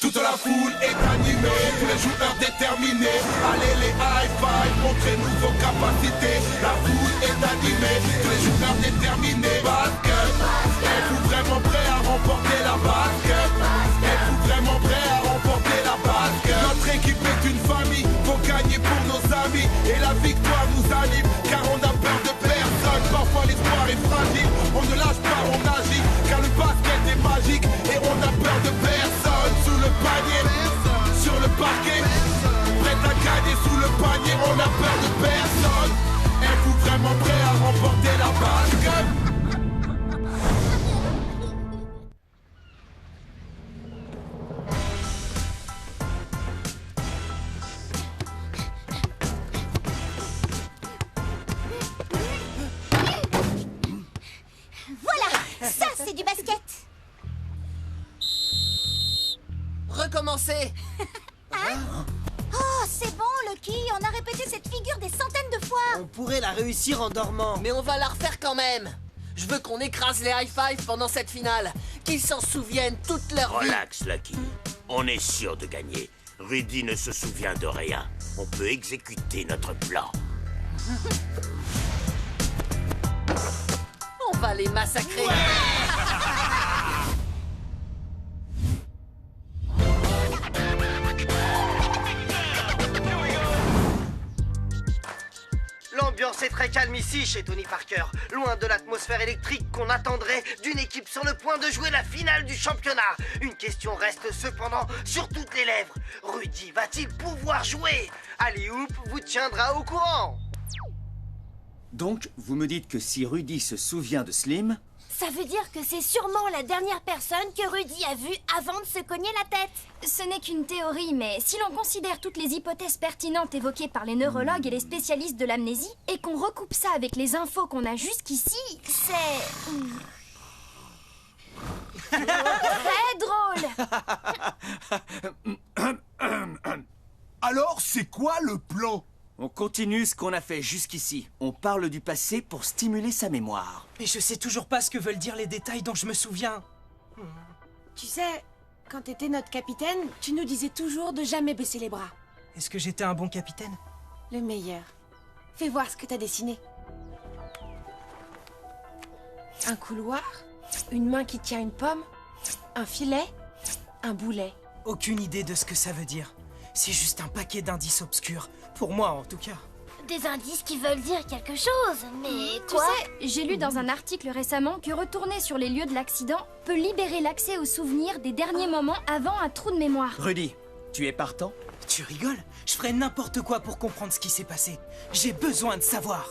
Toute la foule est animée, tous les joueurs déterminés. Allez les high five, montrez-nous vos capacités. La foule est animée, tous les joueurs déterminés. Basket, êtes-vous vraiment prêts à remporter la basket? Êtes-vous vraiment prêts à remporter la basket? Notre équipe est une famille, faut gagner pour nos amis. Et la victoire nous anime, car on a peur de personne. Parfois l'espoir est fragile, on ne lâche pas, on agit. Car le basket est magique et on a peur de personne. Sous le panier, sur le parquet, prêt à gagner sous le panier, on a peur de personne. Êtes-vous vraiment prêts à remporter la basket? Ça, c'est du basket. Recommencer. Oh, c'est bon, Lucky. On a répété cette figure des centaines de fois. On pourrait la réussir en dormant. Mais on va la refaire quand même. Je veux qu'on écrase les high-five pendant cette finale. Qu'ils s'en souviennent toute leur vie. Relax, Lucky. On est sûr de gagner. Rudy ne se souvient de rien. On peut exécuter notre plan. On va les massacrer. L'ambiance est très calme ici chez Tony Parker, loin de l'atmosphère électrique qu'on attendrait d'une équipe sur le point de jouer la finale du championnat. Une question reste cependant sur toutes les lèvres. Rudy va-t-il pouvoir jouer? Alley-oop vous tiendra au courant. Donc, vous me dites que si Rudy se souvient de Slim... Ça veut dire que c'est sûrement la dernière personne que Rudy a vue avant de se cogner la tête. Ce n'est qu'une théorie, mais si l'on considère toutes les hypothèses pertinentes évoquées par les neurologues et les spécialistes de l'amnésie, et qu'on recoupe ça avec les infos qu'on a jusqu'ici, c'est... très drôle. Alors, c'est quoi le plan? On continue ce qu'on a fait jusqu'ici. On parle du passé pour stimuler sa mémoire. Mais je sais toujours pas ce que veulent dire les détails dont je me souviens. Tu sais, quand t'étais notre capitaine, tu nous disais toujours de jamais baisser les bras. Est-ce que j'étais un bon capitaine? Le meilleur. Fais voir ce que t'as dessiné. Un couloir, une main qui tient une pomme, un filet, un boulet. Aucune idée de ce que ça veut dire. C'est juste un paquet d'indices obscurs. Pour moi, en tout cas. Des indices qui veulent dire quelque chose, mais Tu quoi? sais, j'ai lu dans un article récemment que retourner sur les lieux de l'accident peut libérer l'accès aux souvenirs des derniers moments avant un trou de mémoire. Rudy, tu es partant? Tu rigoles? Je ferais n'importe quoi pour comprendre ce qui s'est passé. J'ai besoin de savoir.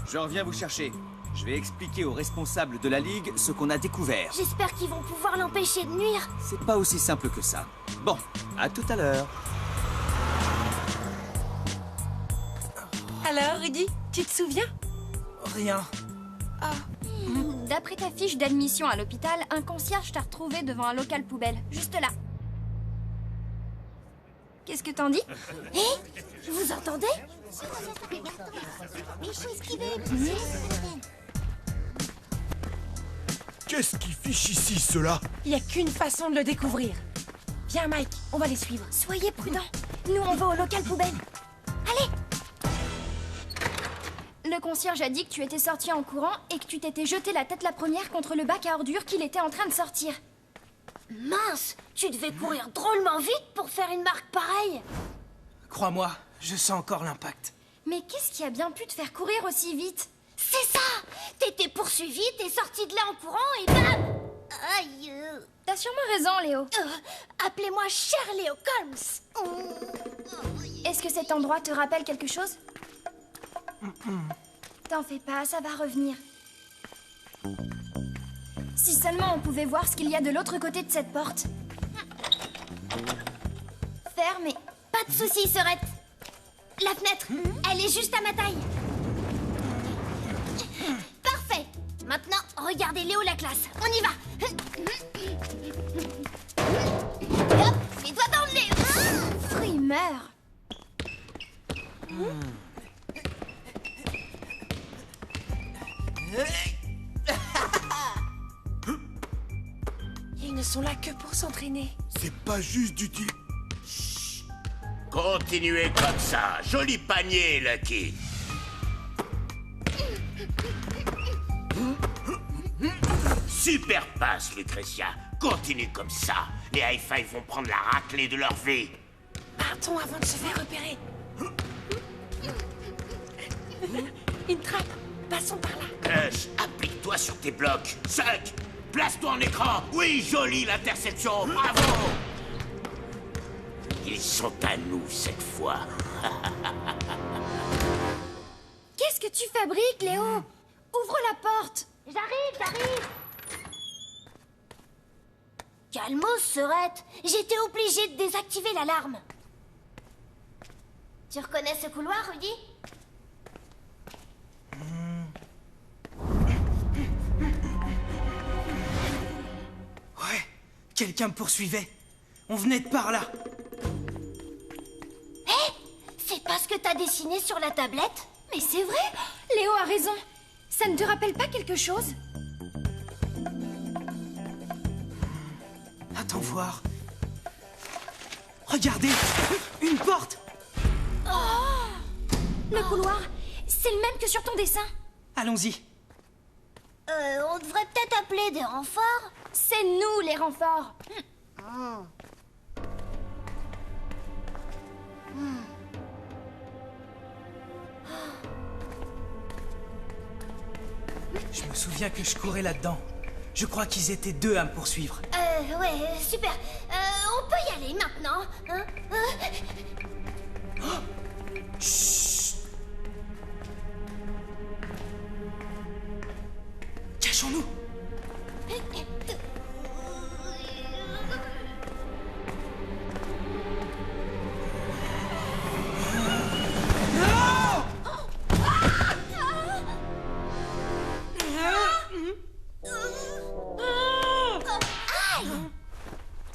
Je reviens vous chercher. Je vais expliquer aux responsables de la Ligue ce qu'on a découvert. J'espère qu'ils vont pouvoir l'empêcher de nuire. C'est pas aussi simple que ça. Bon, à tout à l'heure. Alors, Rudy, tu te souviens? Rien. D'après ta fiche d'admission à l'hôpital, un concierge t'a retrouvé devant un local poubelle, juste là. Qu'est-ce que t'en dis? Vous entendez? Qu'est-ce qui fiche ici, ceux-là? Il y a qu'une façon de le découvrir. Viens, Mike, on va les suivre. Soyez prudents. Nous, on va au local poubelle. Allez! Le concierge a dit que tu étais sorti en courant et que tu t'étais jeté la tête la première contre le bac à ordures qu'il était en train de sortir. Mince, tu devais courir drôlement vite pour faire une marque pareille. Crois-moi, je sens encore l'impact. Mais qu'est-ce qui a bien pu te faire courir aussi vite? C'est ça! T'étais poursuivi, t'es sorti de là en courant et bam! Aïe! T'as sûrement raison, Léo. Appelez-moi Cher Léo Holmes. Est-ce que cet endroit te rappelle quelque chose? T'en fais pas, ça va revenir. Si seulement on pouvait voir ce qu'il y a de l'autre côté de cette porte. Fermée. Pas de soucis, Sorette. La fenêtre, elle est juste à ma taille. Parfait. Maintenant, regardez Léo la classe. On y va. Hop, mets-toi dans le nez. Frimeur. Ils ne sont là que pour s'entraîner. C'est pas juste du type. Continuez comme ça. Joli panier, Lucky. Super passe, Lucretia. Continue comme ça. Les high-five vont prendre la raclée de leur vie. Partons avant de se faire repérer. Une trappe. Passons par là. Crush, applique-toi sur tes blocs. 5. Place-toi en écran. Oui, jolie l'interception. Bravo. Ils sont à nous cette fois. Qu'est-ce que tu fabriques, Léo? Ouvre la porte. J'arrive. Calmos, Serette. J'étais obligée de désactiver l'alarme. Tu reconnais ce couloir, Rudy? Ouais, quelqu'un me poursuivait. On venait de par là. Hé, c'est pas ce que t'as dessiné sur la tablette? Mais c'est vrai, Léo a raison. Ça ne te rappelle pas quelque chose? Attends voir. Regardez, une porte. Le couloir, c'est le même que sur ton dessin. Allons-y. On devrait peut-être appeler des renforts. C'est nous les renforts. Je me souviens que je courais là-dedans. Je crois qu'ils étaient 2 à me poursuivre. Ouais, super. On peut y aller maintenant, hein? Chut. Cachons-nous.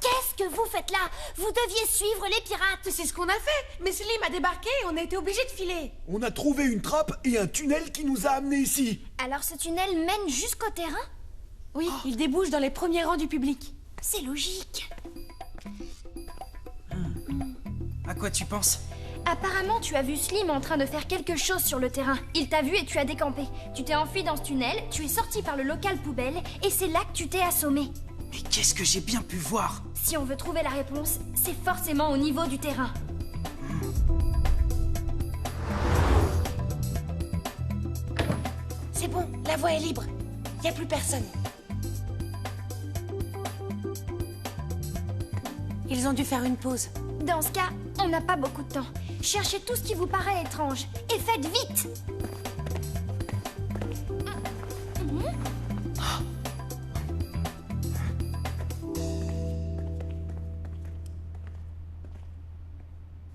Qu'est-ce que vous faites là? Vous deviez suivre les pirates. C'est ce qu'on a fait. Mais Slim a débarqué et on a été obligés de filer. On a trouvé une trappe et un tunnel qui nous a amenés ici. Alors ce tunnel mène jusqu'au terrain? Oui, il débouche dans les premiers rangs du public. C'est logique. À quoi tu penses? Apparemment, tu as vu Slim en train de faire quelque chose sur le terrain. Il t'a vu et tu as décampé. Tu t'es enfui dans ce tunnel, tu es sorti par le local poubelle et c'est là que tu t'es assommé. Mais qu'est-ce que j'ai bien pu voir? Si on veut trouver la réponse, c'est forcément au niveau du terrain. C'est bon, la voie est libre. Y a plus personne. Ils ont dû faire une pause. Dans ce cas, on n'a pas beaucoup de temps. Cherchez tout ce qui vous paraît étrange et faites vite.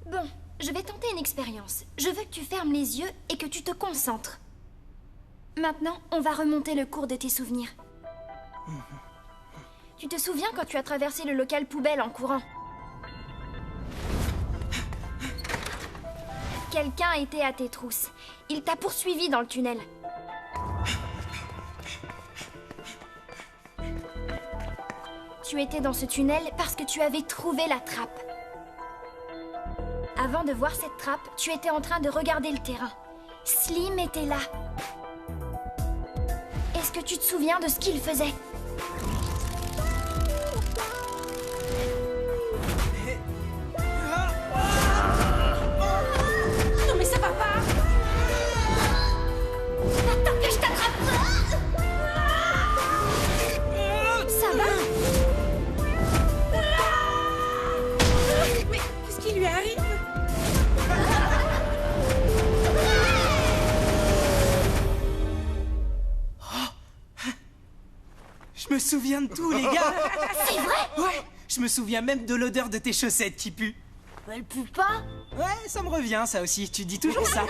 Bon, je vais tenter une expérience. Je veux que tu fermes les yeux et que tu te concentres. Maintenant, on va remonter le cours de tes souvenirs. Tu te souviens quand tu as traversé le local poubelle en courant? Quelqu'un était à tes trousses. Il t'a poursuivi dans le tunnel. Tu étais dans ce tunnel parce que tu avais trouvé la trappe. Avant de voir cette trappe, tu étais en train de regarder le terrain. Slim était là. Est-ce que tu te souviens de ce qu'il faisait? Non mais ça va pas. Attends que je t'attrape. Ça va? Mais qu'est-ce qui lui arrive? Je me souviens de tout, les gars. C'est vrai? Ouais, je me souviens même de l'odeur de tes chaussettes qui puent. Elle pue pas? Ouais, ça me revient, ça aussi. Tu dis toujours ça.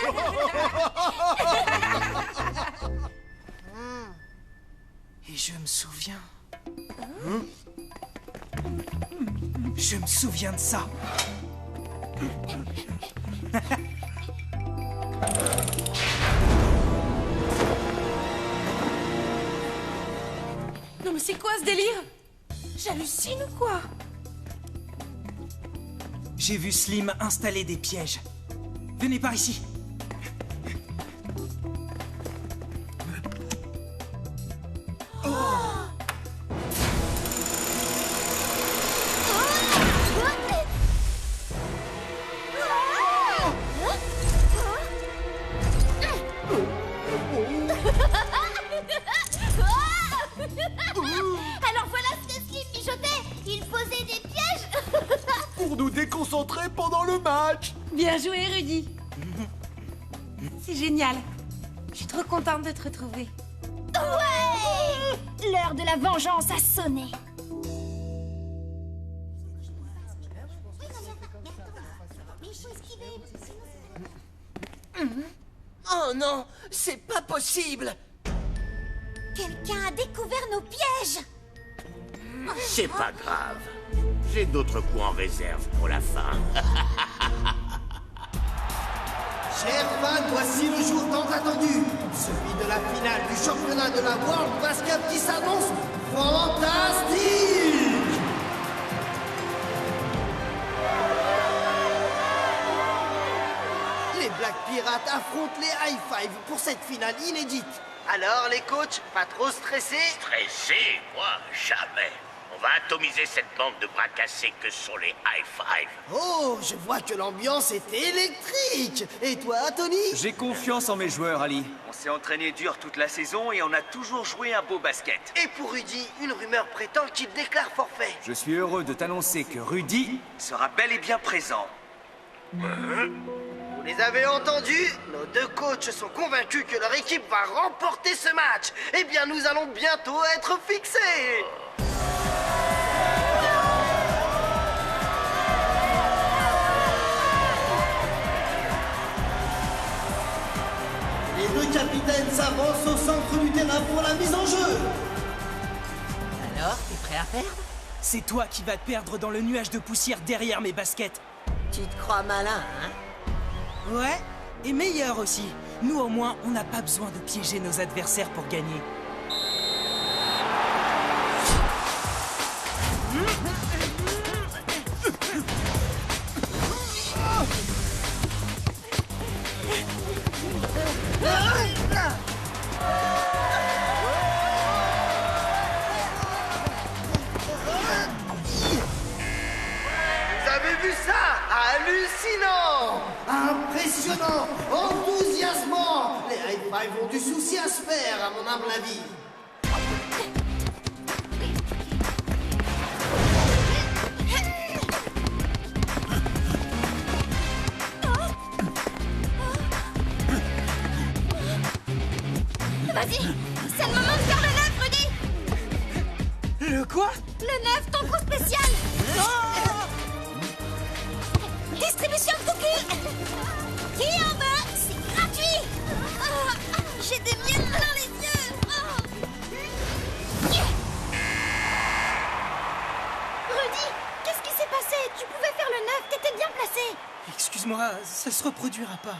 Et je me souviens... Je me souviens de ça. c'est quoi ce délire? J'hallucine ou quoi? J'ai vu Slim installer des pièges. Venez par ici. Alors voilà ce que Slim mijotait. Il posait des pièges. Pour nous déconcentrer pendant le match. Bien joué, Rudy. C'est génial. Je suis trop contente de te retrouver. Ouais! L'heure de la vengeance a sonné. Oh non, c'est pas possible. Quelqu'un a découvert nos pièges. C'est pas grave. J'ai d'autres coups en réserve pour la fin. Chers fans, voici le jour tant attendu, celui de la finale du championnat de la World Basket qui s'annonce fantastique. Les Black Pirates affrontent les High Five pour cette finale inédite. Alors les coachs, pas trop stressés? Stressé, moi, jamais. On va atomiser cette bande de bras cassés que sont les High Five. Oh, je vois que l'ambiance est électrique. Et toi, Tony? J'ai confiance en mes joueurs, Ali. On s'est entraîné dur toute la saison et on a toujours joué un beau basket. Et pour Rudy, une rumeur prétend qu'il déclare forfait. Je suis heureux de t'annoncer que Rudy sera bel et bien présent. Vous les avez entendus? Nos deux coachs sont convaincus que leur équipe va remporter ce match. Eh bien, nous allons bientôt être fixés. Les deux capitaines s'avancent au centre du terrain pour la mise en jeu. Alors, t'es prêt à perdre? C'est toi qui vas te perdre dans le nuage de poussière derrière mes baskets. Tu te crois malin, hein? Ouais, et meilleur aussi. Nous, au moins, on n'a pas besoin de piéger nos adversaires pour gagner. Vous avez vu ça? Hallucinant! Impressionnant! Enthousiasmant! Les High Five ont du souci à se faire, à mon humble avis. Vas-y, c'est le moment de faire le neuf, Rudy. Le quoi? Le neuf, ton coup spécial. Distribution de cookies. Qui en veut? C'est gratuit. J'ai des miettes plein les yeux. Rudy, qu'est-ce qui s'est passé? Tu pouvais faire le neuf, t'étais bien placé. Excuse-moi, ça se reproduira pas.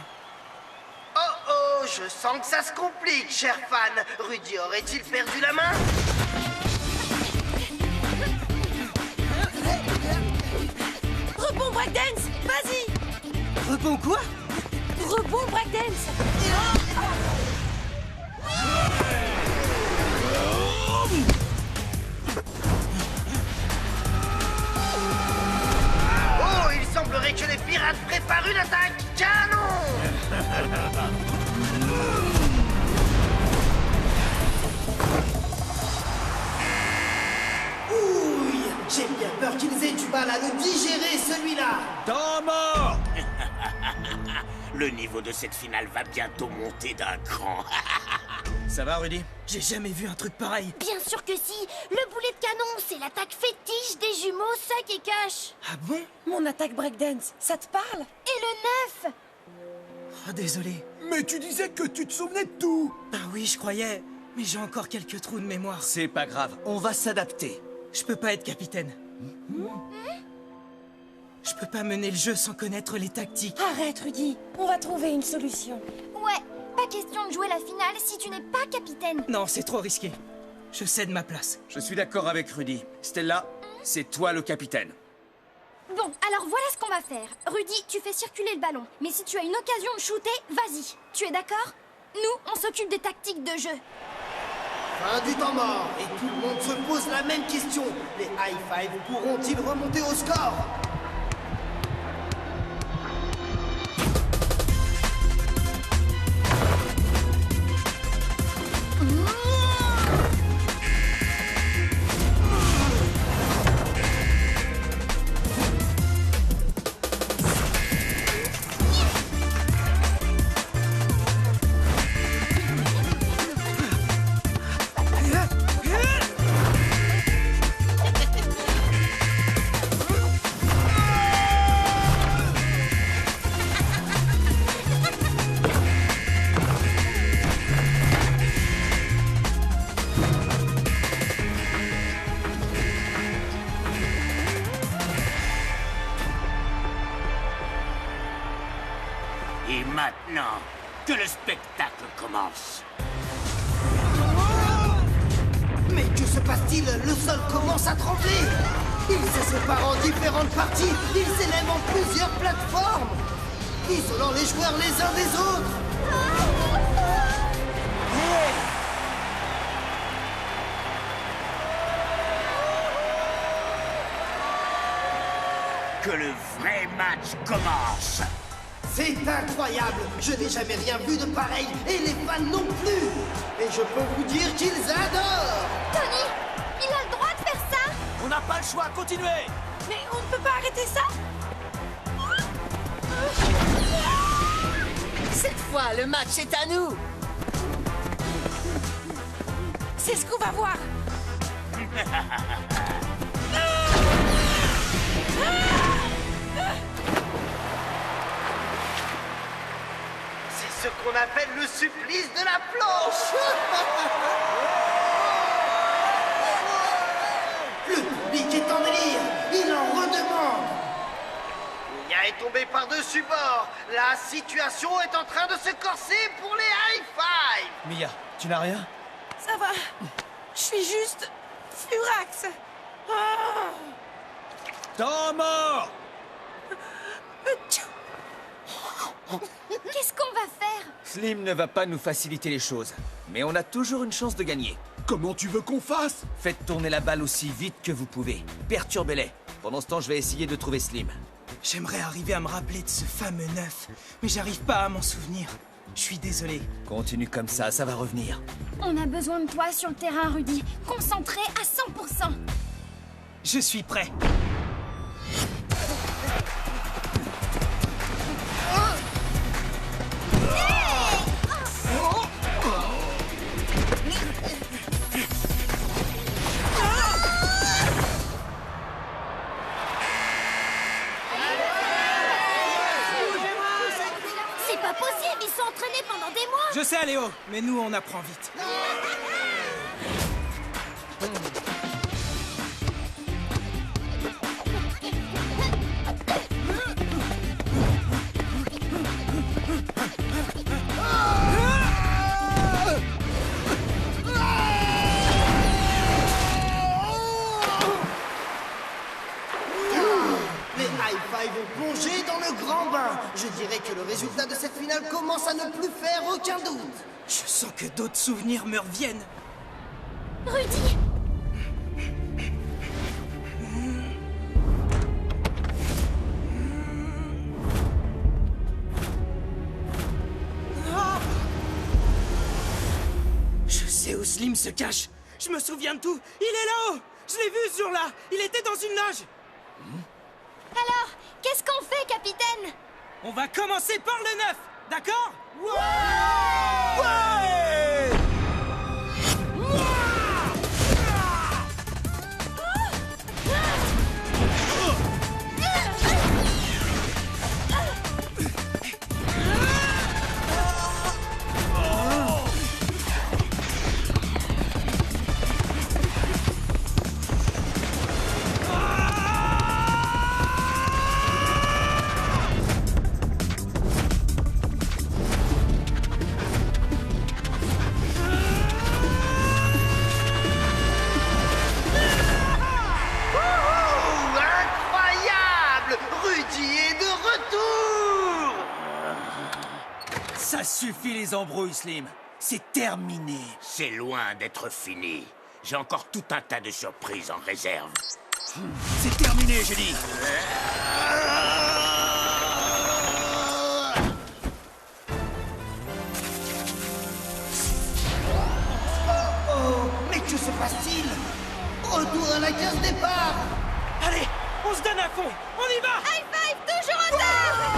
Oh oh, je sens que ça se complique, cher fan. Rudy aurait-il perdu la main? Rebond breakdance, vas-y. Rebond quoi? Rebond breakdance. Oh, il semblerait que les pirates préparent une attaque canon. Ouille, j'ai bien peur qu'ils aient du mal à le digérer, celui-là. Temps mort! Le niveau de cette finale va bientôt monter d'un cran. Ça va, Rudy? J'ai jamais vu un truc pareil. Bien sûr que si. Le boulet de canon, c'est l'attaque fétiche des jumeaux Suck et Cush. Ah bon? Mon attaque breakdance, ça te parle? Et le neuf. Oh, désolé. Mais tu disais que tu te souvenais de tout. Ben oui, je croyais. Mais j'ai encore quelques trous de mémoire. C'est pas grave, on va s'adapter. Je peux pas être capitaine. Je peux pas mener le jeu sans connaître les tactiques. Arrête, Rudy. On va trouver une solution. Ouais, pas question de jouer la finale si tu n'es pas capitaine. Non, c'est trop risqué. Je cède ma place. Je suis d'accord avec Rudy. Stella, c'est toi le capitaine. Bon, alors voilà ce qu'on va faire. Rudy, tu fais circuler le ballon. Mais si tu as une occasion de shooter, vas-y. Tu es d'accord? Nous, on s'occupe des tactiques de jeu. Fin du temps mort, et tout le monde se pose la même question. Les High Five pourront-ils remonter au score? Et maintenant, que le spectacle commence. Mais que se passe-t-il? Le sol commence à trembler. Il se sépare en différentes parties. Il s'élève en plusieurs plateformes, isolant les joueurs les uns des autres. Que le vrai match commence. C'est incroyable. Je n'ai jamais rien vu de pareil. Et les fans non plus. Et je peux vous dire qu'ils adorent. Tony, il a le droit de faire ça? On n'a pas le choix, continuez! Mais on ne peut pas arrêter ça? Cette fois, le match est à nous. C'est ce qu'on va voir. C'est ce qu'on appelle le supplice de la planche. Le public est en délire. Il en redemande. Nia est tombé par-dessus bord. La situation est en train de se corser pour les High Five. Mia, tu n'as rien? Ça va. Je suis juste furax. Ah. Temps mort! Qu'est-ce qu'on va faire? Slim ne va pas nous faciliter les choses, mais on a toujours une chance de gagner. Comment tu veux qu'on fasse? Faites tourner la balle aussi vite que vous pouvez. Perturbez-les. Pendant ce temps, je vais essayer de trouver Slim. J'aimerais arriver à me rappeler de ce fameux 9, mais j'arrive pas à m'en souvenir. Je suis désolé. Continue comme ça va revenir. On a besoin de toi sur le terrain, Rudy. Concentré à 100%. Je suis prêt. C'est pas possible, ils sont entraînés pendant des mois. Je sais, Léo, mais nous, on apprend vite. Les High Five ont plongé dans le grand bain. Je dirais que le résultat de cette finale commence à ne plus faire aucun doute. Je sens que d'autres souvenirs me reviennent. Rudy! Je sais où Slim se cache. Je me souviens de tout. Il est là-haut. Je l'ai vu sur là. Il était dans une loge. Alors, qu'est-ce qu'on fait, capitaine? On va commencer par le 9, d'accord? Ça suffit les embrouilles, Slim. C'est terminé. C'est loin d'être fini. J'ai encore tout un tas de surprises en réserve. C'est terminé, j'ai dit. Mais que se passe-t-il? Retour à la case départ. Allez, on se donne à fond. On y va. High five, toujours en retard.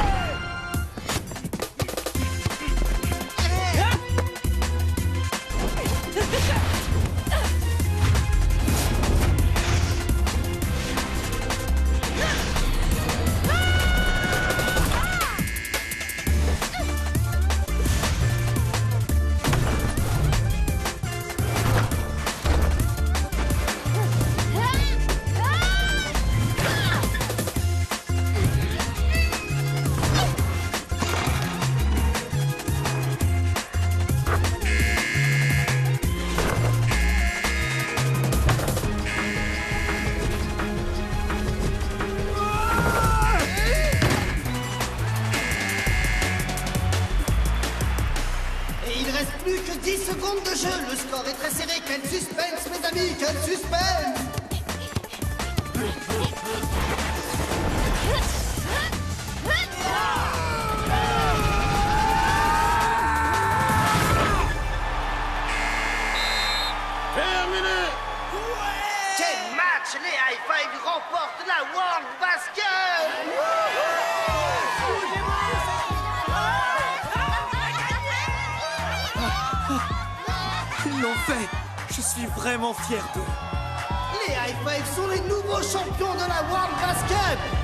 Et il reste plus que 10 secondes de jeu. Le score est très serré. Quel suspense, mes amis, quel suspense! Terminé. Quel match! Les High Five remportent la World Basket! Ils l'ont fait. Je suis vraiment fier d'eux. Les High Five sont les nouveaux champions de la World Basket!